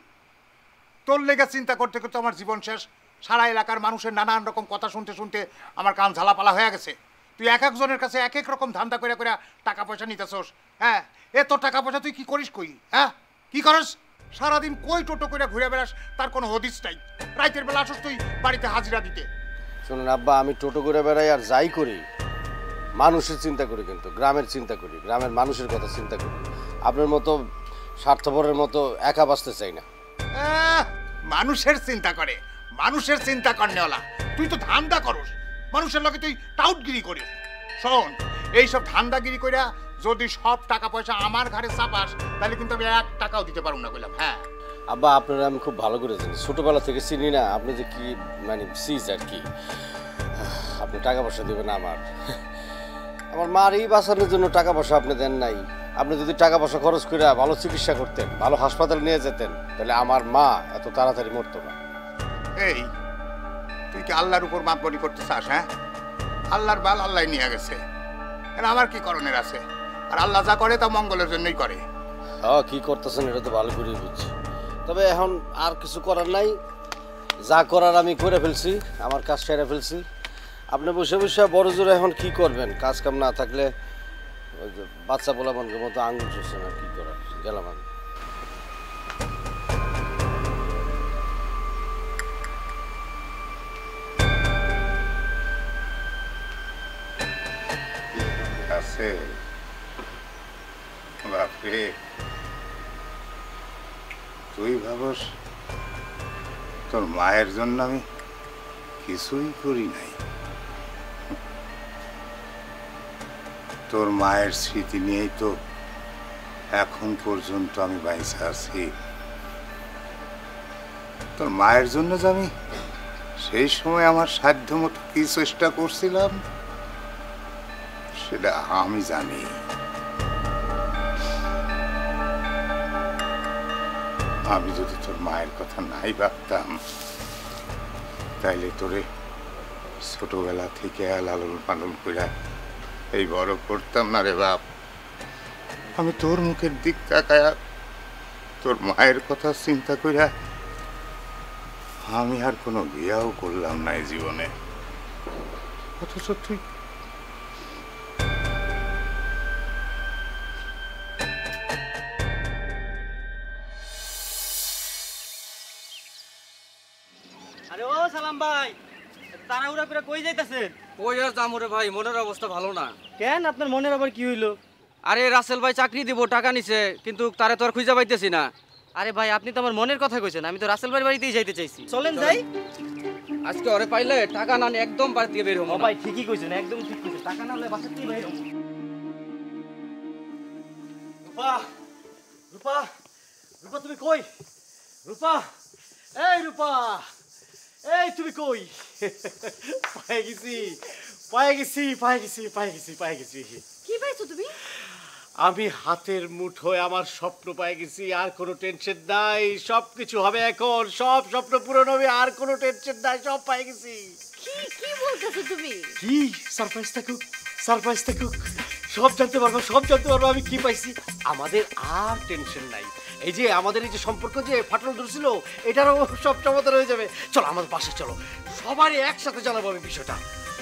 তোর লেগে চিন্তা করতে করতে আমার জীবন শেষ। সারা এলাকার মানুষের নানান রকম কথা শুনতে শুনতে আমার কান ঝালাপালা হয়ে গেছে। তুই এক একজনের কাছে এক এক রকম ধান্দা করে করে টাকা পয়সা নিতেছস। হ্যাঁ, এ তোর টাকা পয়সা তুই কি করিস কই? হ্যাঁ কি করস? সারাদিন কই টোটো করে ঘুরে বেড়াস, তার কোনো হদিস নাই। রাতের বেলা আসস তুই বাড়িতে হাজিরা দিতে। শুনুন আব্বা, আমি টোটো করে বেড়াই আর যাই করি মানুষের চিন্তা করি, কিন্তু গ্রামের চিন্তা করি, গ্রামের মানুষের কথা চিন্তা করি। আপনার মতো স্বার্থপরের মতো একা বাঁচতে চাই না। মানুষের চিন্তা করে, মানুষের চিন্তা করনেওয়ালা তুই তো ধান্দা করস, মানুষের লগে তুই টাউটগিরি করিস। শোন, এইসব ধান্দাগিরি কইরা যদি সব টাকা পয়সা আমার ঘরে চাপাস তাহলে কিন্তু আমি 1 টাকাও দিতে পারবো না কইলাম। হ্যাঁ আব্বা, আপনারা আমি খুব ভালো করে জানি, ছোটবেলা থেকে চিনি না আপনি যে কি মানে সিজ আর কি। আপনি টাকা পয়সা দেবেন আমার মার এই বাঁচানোর জন্য টাকা পয়সা আপনি দেন নাই। আপনি যদি টাকা পয়সা খরচ করে ভালো চিকিৎসা করতেন, ভালো হাসপাতাল নিয়ে যেতেন, তাহলে আমার মা এত তাড়াতাড়ি মরতো না। এই তুই কি আল্লাহর উপর মাতবরি করতে চাস? হ্যাঁ, আল্লাহর বাল আল্লাহ নিয়ে গেছে, আমার কি করণের আছে? আর আল্লাহ যা করে তা মঙ্গলের জন্যই করে। হ্যাঁ, কি করতেছেন এটা তো ভালো করেই বুঝছি, তবে এখন আর কিছু করার নাই। যা করার আমি করে ফেলছি, আমার কাজ সেরে ফেলছি। আপনি বসে বসে বড় জোরে এখন কি করবেন? কাজ কাম না থাকলে ওই যে বাচ্চা পোলাপানকে মতো আঙুল চলছে না, কি করার? গেলাম আমি। আছে বাপরে, তুই ভাবস তোর মায়ের জন্য আমি কিছুই করি নাই? তোর মায়ের স্মৃতি নিয়েই তো এখন পর্যন্ত আমি বাইসা আছি। তোর মায়ের জন্য যে আমি সেই সময় আমার সাধ্য মতো কি চেষ্টা করছিলাম সেটা আমি জানি। আমি যদি তোর মায়ের কথা নাই ভাবতাম তাইলে তোরে ছোটবেলা থেকে লালন পালন করে এই বড় করতাম না রে বাপ। আমি তোর মুখের দিক তাকায়া তোর মায়ের কথা চিন্তা কইরা আমি আর কোনো বিয়াও করলাম না এই জীবনে। অথচ তুই আরে ও সালাম ভাই, তাড়াহুড়া করে কই যাইতাছেন? কই আর যামু রে ভাই, মনের অবস্থা ভালো না। কেন, আপনার মনের আবার কি হইলো? আরে রাসেল ভাই চাকরি দিব, টাকা নিছে, কিন্তু তারে তো আর খুঁজে পাইতেছি না। আরে ভাই, আপনি তো আমার মনের কথা কইছেন, আমি তো রাসেল ভাইয়ের বাড়িতেই যাইতে চাইছি। চলেন যাই। আজকে ওরে পাইলে টাকা না নিয়ে একদম বাড়ি থেকে বের হবো না। ভাই ঠিকই কইছেন, একদম ঠিক কইছেন, টাকা না হলে বাসা থেকে বের হবো। রূপা রূপা রূপা তুমি কই? রূপা, এই রূপা, এই তুমি কই? পায়ে গেছি, পায়ে গেছি, পায়ে গেছি, পায়ে গেছি, পায়ে গেছি। কি পাইছো তুমি? আমি হাতের মুঠোয় আমার স্বপ্ন পাই গেছি, আর কোনো টেনশন নাই, সব কিছু হবে এখন, সব স্বপ্ন পূরণ হবে, আর কোনো টেনশন নাই, সব পাই গেছি। কি কি বলতেছো তুমি? কি সারপ্রাইজ থাকুক, সারপ্রাইজ থাকুক, সব জানতে পারবো, সব জানতে পারবো আমি কি পাইছি। আমাদের আর টেনশন নাই, এই যে আমাদের এই যে সম্পর্ক যে ফাটল ধরছিল এটারও সব সমাধান হয়ে যাবে। চলো আমাদের পাশে চলো, সবারই একসাথে জানাবো আমি বিষয়টা।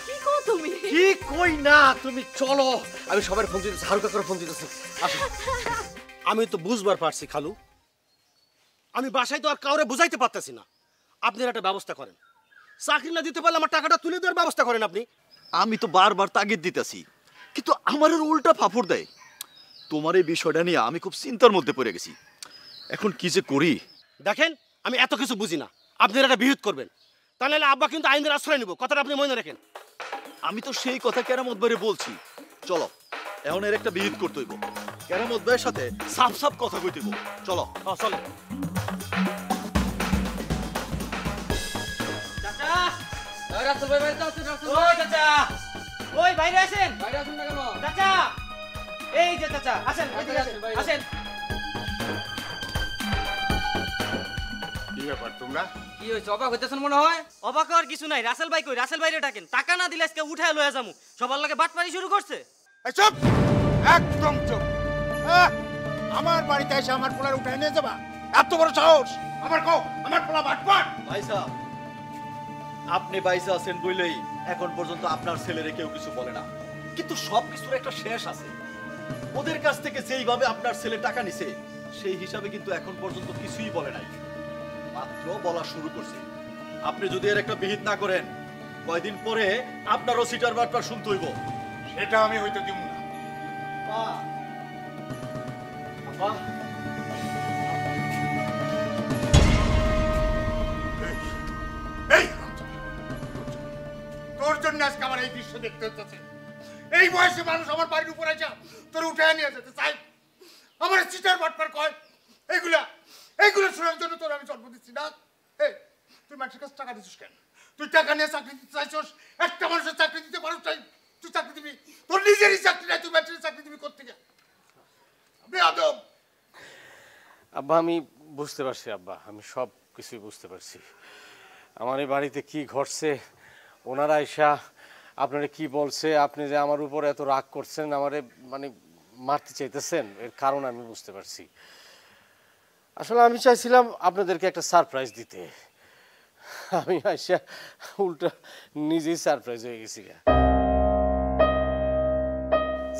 কি কও তুমি? কি কই না, তুমি চলো, আমি সবার ফোন দিতেছি, হারুকা করে ফোন দিতেছি। আমি তো বুঝবার পারছি খালু, আমি বাসায় তো আর কাউরে বুঝাইতে পারতেছি না। আপনার একটা ব্যবস্থা করেন, চাকরি না দিতে পারলে আমার টাকাটা তুলে দেওয়ার ব্যবস্থা করেন আপনি। আমি তো বারবার তাগিদ দিতেছি, কিন্তু আমার উল্টা ফাফড় দেয়। তোমার এই বিষয়টা নিয়ে আমি খুব চিন্তার মধ্যে পড়ে গেছি, এখন কি যে করি। দেখেন, আমি এত কিছু বুঝি না, আপনার একটা বিহিত করবেন, তাহলে আব্বা কিন্তু আইনের আশ্রয় নিব, কথাটা আপনি মনে রাখেন। আমি তো সেই কথা কেরামত ভাইরে বলছি, চলো এখন এর একটা বিহিত করতে হইব, কেরামত ভাইয়ের সাথে সাফ সাফ কথা কইতে হইব। চলো চলো। চাচা, ওই রাসেল ভাই বাইরে আছেন? রাসেল ও ভাই চাচা, ওই বাইরে আসেন। বাইরে আছেন না কেন? চাচা, এই যে চাচা, আসেন, এদিকে আসেন, আসেন। কি ব্যাপার তোমরা? কি হয়েছে, অবাক হইতেছেন মনে হয়? অবাক হওয়ার কিছু নাই, রাসেল ভাই কই? রাসেল ভাইরে ডাকেন, টাকা না দিলে আজকে উঠায় লয়ে যামু। সবার লাগে বাটপারি শুরু করছে। এই চুপ, একদম চুপ। আমার বাড়িতে এসে আমার পোলার উঠাই নিয়ে যাবা? এত বড় সাহস! আমার কও, আমার পোলা বাটপার। ভাই সাহেব, আপনি বাইসা আছেন বইলেই এখন পর্যন্ত আপনার ছেলেরে কেউ কিছু বলে না, কিন্তু সব কিছুর একটা শেষ আছে। ওদের কাছ থেকে যেইভাবে আপনার ছেলে টাকা নিছে সেই হিসাবে কিন্তু এখন পর্যন্ত কিছুই বলে নাই, মাত্র বলা শুরু করছে। আপনি যদি এর একটা বিহিত না করেন, কয়দিন পরে আপনারও সিটার বাটপার শুনতে হইব। সেটা আমি হয়তো দিব না। এই তোর জন্য আজকে আমার এই দৃশ্য দেখতে হচ্ছে। এই বয়সে মানুষ আমার বাড়ির উপরে যা তোর উঠে নিয়ে যেতে চাই, আমার চিটার বাটপার কয়, এইগুলা এইগুলো শোনার জন্য তোর আমি জন্ম দিচ্ছি না। এই তুই মানুষের কাছে টাকা দিচ্ছিস কেন? তুই টাকা নিয়ে চাকরি দিতে চাইছস, একটা মানুষের চাকরি দিতে পারো চাই, তুই চাকরি দিবি? তোর নিজেরই চাকরি নাই, তুই মানুষের চাকরি দিবি কোত্থেকে? বেয়াদব! আব্বা, আমি বুঝতে পারছি আব্বা, আমি সব কিছুই বুঝতে পারছি। আমার এই বাড়িতে কি ঘটছে, ওনারা আইসা আপনারা কি বলছে, আপনি যে আমার উপর এত রাগ করছেন, আমারে মানে মারতে চাইতেছেন, এর কারণ আমি বুঝতে পারছি। আসলে আমি চাইছিলাম আপনাদেরকে একটা সারপ্রাইজ দিতে, আমি আইসা উল্টা নিজেই সারপ্রাইজ হয়ে গেছি।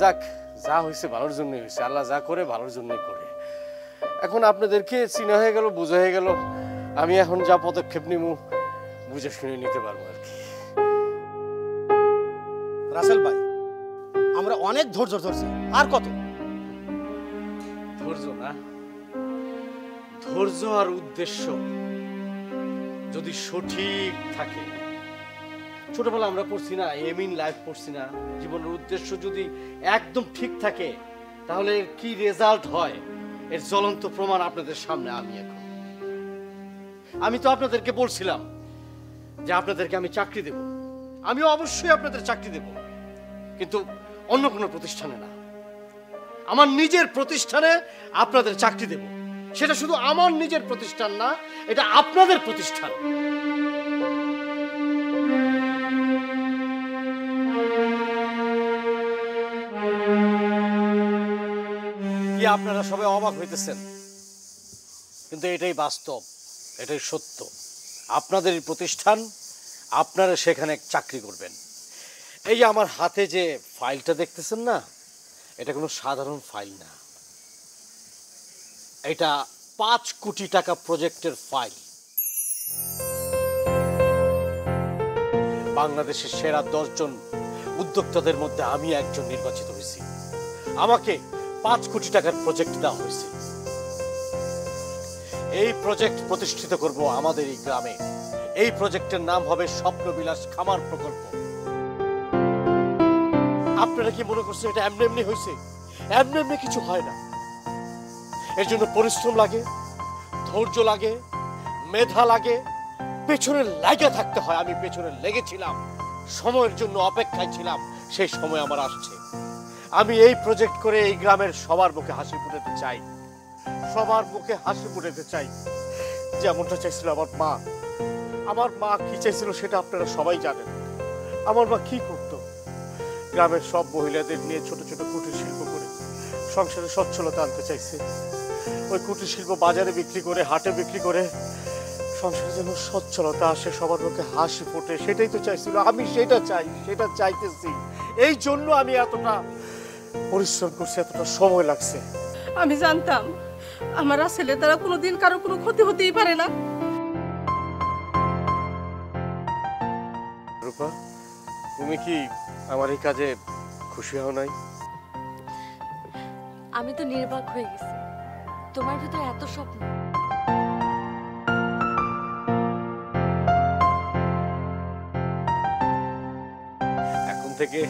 যাক, যা হয়েছে ভালোর জন্যই হয়েছে, আল্লাহ যা করে ভালোর জন্যই করে। এখন আপনাদেরকে চিনা হয়ে গেল, বোঝা হয়ে গেল, আমি এখন যা পদক্ষেপ নিব বুঝে শুনে নিতে পারবো আর কি। রাসেল ভাই, আমরা অনেক ধৈর্য ধরছি, আর কত? ধৈর্য না, ধৈর্য আর উদ্দেশ্য যদি সঠিক থাকে, ছোটবেলা আমরা পড়ছি না, এম ইন লাইফ পড়ছি না, জীবনের উদ্দেশ্য যদি একদম ঠিক থাকে তাহলে কি রেজাল্ট হয় এর জ্বলন্ত প্রমাণ আপনাদের সামনে। আমি তো আপনাদেরকে বলছিলাম যে আপনাদেরকে আমি চাকরি দেব, আমি অবশ্যই আপনাদের চাকরি দেব, কিন্তু অন্য কোনো প্রতিষ্ঠানে না, আমার নিজের প্রতিষ্ঠানে আপনাদের চাকরি দেব। সেটা শুধু আমার নিজের প্রতিষ্ঠান না, এটা আপনাদের প্রতিষ্ঠান। কি আপনারা সবাই অবাক হইতেছেন, কিন্তু এটাই বাস্তব, এটাই সত্য। আপনাদের প্রতিষ্ঠান, আপনারা সেখানে চাকরি করবেন। এই যে আমার হাতে যে ফাইলটা দেখতেছেন না, এটা কোনো সাধারণ ফাইল না, এটা 5 কোটি টাকা প্রজেক্টের ফাইল। বাংলাদেশের সেরা 10 জন উদ্যোক্তাদের মধ্যে আমি একজন নির্বাচিত হয়েছি। আমাকে 5 কোটি টাকার প্রজেক্ট দেওয়া হয়েছে। এই প্রজেক্ট প্রতিষ্ঠিত করব আমাদের এই গ্রামে। এই প্রজেক্টের নাম হবে স্বপ্নবিলাস খামার প্রকল্প। আপনারা কি মনে করছেন এটা এমনি এমনি হয়েছে? এমনি এমনি কিছু হয় না। এর জন্য পরিশ্রম লাগে, ধৈর্য লাগে, মেধা লাগে, পেছনে লাগা থাকতে হয়। আমি পেছনে লেগেছিলাম, সময়ের জন্য অপেক্ষায় ছিলাম, সেই সময় আমার আসছে। আমি এই প্রজেক্ট করে এই গ্রামের সবার মুখে হাসি ফুটাতে চাই, সবার মুখে হাসি ফুটাতে চাই, যেমনটা চাইছিল আমার মা। আমার মা কি চাইছিল সেটা আপনারা সবাই জানেন। আমার মা কি করতো? গ্রামের সব মহিলাদের নিয়ে ছোট ছোট কুটির শিল্প করে সংসারে সচ্ছলতা আনতে চাইছে। ওই কুটির শিল্প বাজারে বিক্রি করে, হাটে বিক্রি করে সংসারে যেন সচ্ছলতা আসে, সবার মুখে হাসি ফোটে, সেটাই তো চাইছিল। আমি সেটা চাই, সেটা চাইতেছি। এই জন্য আমি এতটা পরিশ্রম করছি, এতটা সময় লাগছে। আমি জানতাম আমার ছেলে দ্বারা কোনোদিন কারো কোনো ক্ষতি হতেই পারে না। রূপা, তুমি কি আমার এই কাজে খুশি হও নাই? আমি তো নির্বাক হয়ে গেছি। তোমার ভিতরে এত স্বপ্ন। এখন থেকে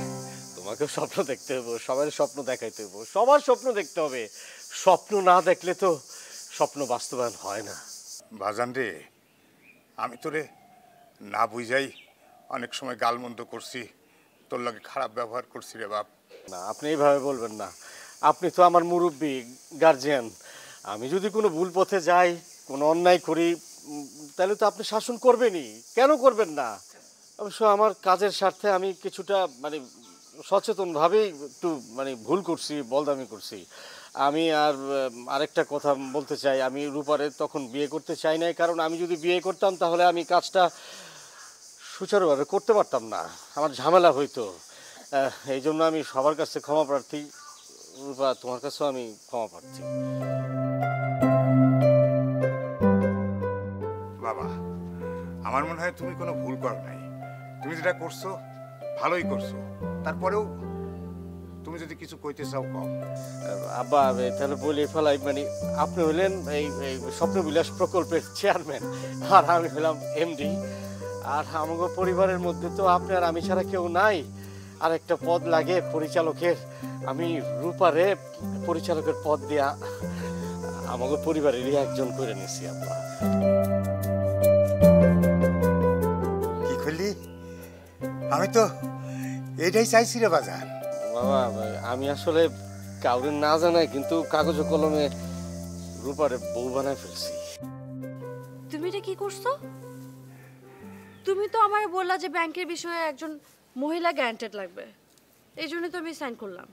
তোমাকেও স্বপ্ন দেখতে হবে, সবার স্বপ্ন দেখাইতে হবে, সবার স্বপ্ন দেখতে হবে। স্বপ্ন না দেখলে তো স্বপ্ন বাস্তবায়ন হয় না। বাজান রে, আমি তোরে না বুঝাই অনেক সময় গালমন্দ করছি, তোর লাগে খারাপ ব্যবহার করছি রে বাপ। না, আপনি এইভাবে বলবেন না। আপনি তো আমার মুরব্বী, গার্জিয়ান। আমি যদি কোনো ভুল পথে যাই, কোনো অন্যায় করি, তাহলে তো আপনি শাসন করবেনই। কেন করবেন না? অবশ্য আমার কাজের স্বার্থে আমি কিছুটা সচেতনভাবেই একটু ভুল করছি, বলদামি করছি। আমি আরেকটা কথা বলতে চাই, আমি রূপারে তখন বিয়ে করতে চাই নাই, কারণ আমি যদি বিয়ে করতাম তাহলে আমি কাজটা সুচারুভাবে করতে পারতাম না, আমার ঝামেলা হইতো। এই জন্য আমি সবার কাছে ক্ষমা প্রার্থী। রূপা, তোমার কাছেও আমি ক্ষমা প্রার্থী। বাবা, আমার মনে হয় তুমি কোনো ভুল করো নাই। তুমি যেটা করছো ভালোই করছো। তারপরেও তুমি যদি কিছু কইতে চাও কও। আব্বা, তাহলে বলে ফেলাই, আপনি হলেন এই স্বপ্নবিলাস প্রকল্পের চেয়ারম্যান, আর আমি হলাম এমডি। আর আমাকে পরিবারের মধ্যে তো আপনি আর আমি ছাড়া কেউ নাই। আর একটা পদ লাগে পরিচালকের। আমি রূপারে পরিচালকের পদ দিয়া আমাকে পরিবারেরই একজন করে নিছি। আব্বা, কি করলি? আমি তো এটাই চাইছি রে বাজান। বাবা, আমি আসলে কাউরে না জানাই কিন্তু কাগজ কলমে রূপারে বউ বানায় ফেলছি। তুমি এটা কি করছো? তুমি তো আমায় বললা যে ব্যাংকের বিষয়ে একজন মহিলা গ্যারান্টেড লাগবে, এই জন্য তো আমি সাইন করলাম।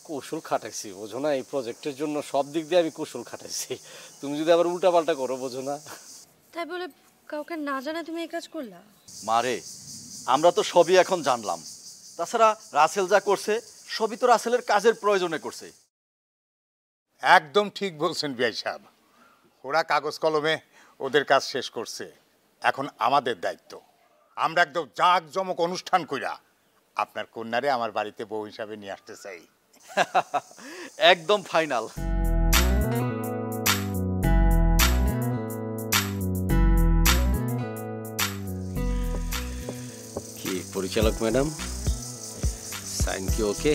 কৌশল খাটাইছি, বোঝো না? এই প্রজেক্টের জন্য সব দিক দিয়ে আমি কৌশল খাটাইছি। তুমি যদি আবার উল্টা পাল্টা করো, বোঝো না? তাই বলে কাউকে না জানা তুমি এই কাজ করলা? মারে, আমরা তো সবই এখন জানলাম। তাছাড়া রাসেল যা করছে সবই তো রাসেলের কাজের প্রয়োজনে করছে। একদম ঠিক বলছেন বিআই সাহেব। ওরা কাগজ কলমে ওদের কাজ শেষ করছে, এখন আমাদের দায়িত্ব। আমরা একদম জাঁকজমক অনুষ্ঠান কইরা আপনার কন্যারে আমার বাড়িতে বউ হিসাবে নিয়ে আসতে চাই। একদম ফাইনাল। কি পরিচালক ম্যাডাম, সাইন কি ওকে?